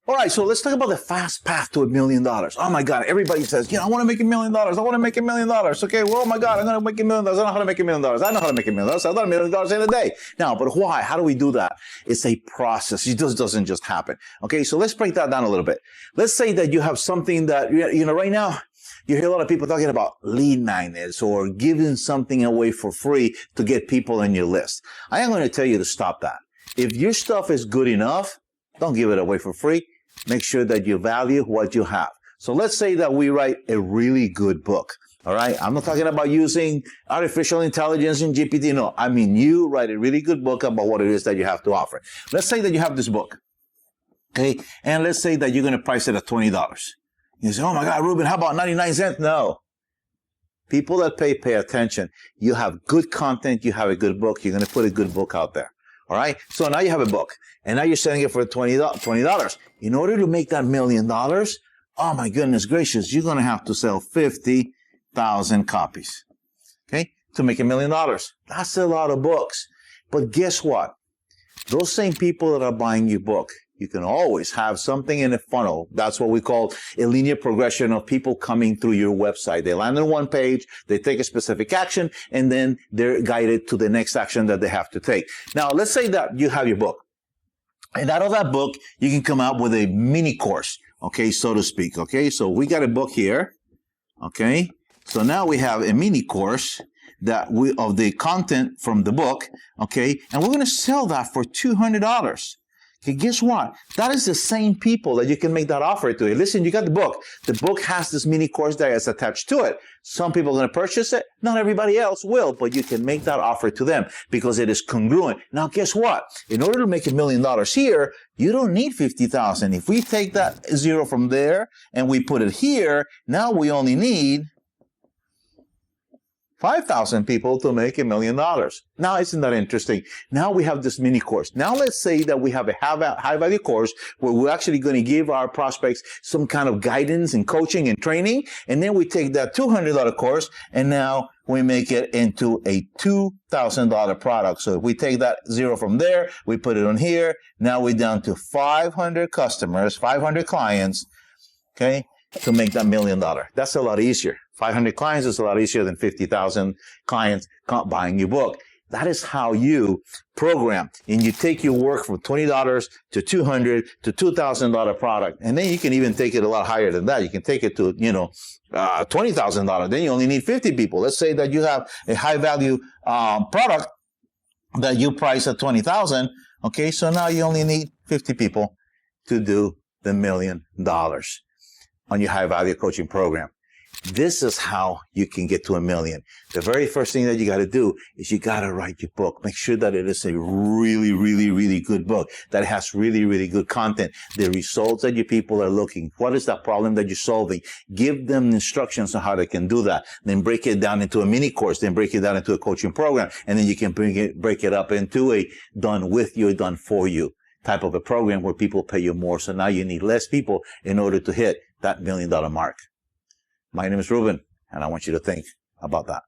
All right, so let's talk about the fast path to $1 million. Oh my God, everybody says, I want to make $1 million. I want to make $1 million. Okay, well, oh my God, I'm going to make $1 million. I know how to make $1 million. I know how to make $1 million. I've done $1 million in a day. Now, but why? How do we do that? It's a process. It just doesn't just happen. Okay, so let's break that down a little bit. Let's say that you have something that, right now, you hear a lot of people talking about lead magnets or giving something away for free to get people on your list. I am going to tell you to stop that. If your stuff is good enough, don't give it away for free. Make sure that you value what you have. So let's say that we write a really good book. All right. I'm not talking about using artificial intelligence and GPT. No, I mean, you write a really good book about what it is that you have to offer. Let's say that you have this book. Okay. And let's say that you're going to price it at $20. You say, oh my God, Ruben, how about 99 cents? No. People that pay attention. You have good content. You have a good book. You're going to put a good book out there. All right. So now you have a book and now you're selling it for $20. In order to make that $1 million, oh my goodness gracious, you're going to have to sell 50,000 copies. Okay. To make $1 million. That's a lot of books. But guess what? Those same people that are buying your book, you can always have something in a funnel. That's what we call a linear progression of people coming through your website. They land on one page, they take a specific action, and then they're guided to the next action that they have to take. Now, let's say that you have your book. And out of that book, you can come out with a mini course, okay, so to speak, okay? So we got a book here, okay? So now we have a mini course of the content from the book, okay? And we're going to sell that for $200. Okay, guess what? That is the same people that you can make that offer to. Listen, you got the book. The book has this mini course that is attached to it. Some people are going to purchase it. Not everybody else will, but you can make that offer to them because it is congruent. Now, guess what? In order to make $1 million here, you don't need 50,000. If we take that zero from there and we put it here, now we only need 5,000 people to make $1 million. Now, isn't that interesting? Now we have this mini course. Now let's say that we have a high value course where we're actually going to give our prospects some kind of guidance and coaching and training. And then we take that $200 course and now we make it into a $2,000 product. So if we take that zero from there, we put it on here. Now we're down to 500 customers, 500 clients, okay, to make that $1 million. That's a lot easier. 500 clients is a lot easier than 50,000 clients buying your book. That is how you program. And you take your work from $20 to $200 to $2,000 product. And then you can even take it a lot higher than that. You can take it to, $20,000. Then you only need 50 people. Let's say that you have a high value product that you price at 20,000. Okay. So now you only need 50 people to do the $1 million on your high value coaching program. This is how you can get to $1 million. The very first thing that you got to do is you got to write your book. Make sure that it is a really, really, really good book that has really, really good content. The results that your people are looking. What is that problem that you're solving? Give them instructions on how they can do that. Then break it down into a mini course. Then break it down into a coaching program. And then you can break it up into a done with you, done for you type of a program where people pay you more. So now you need less people in order to hit that $1 million mark. My name is Ruben, and I want you to think about that.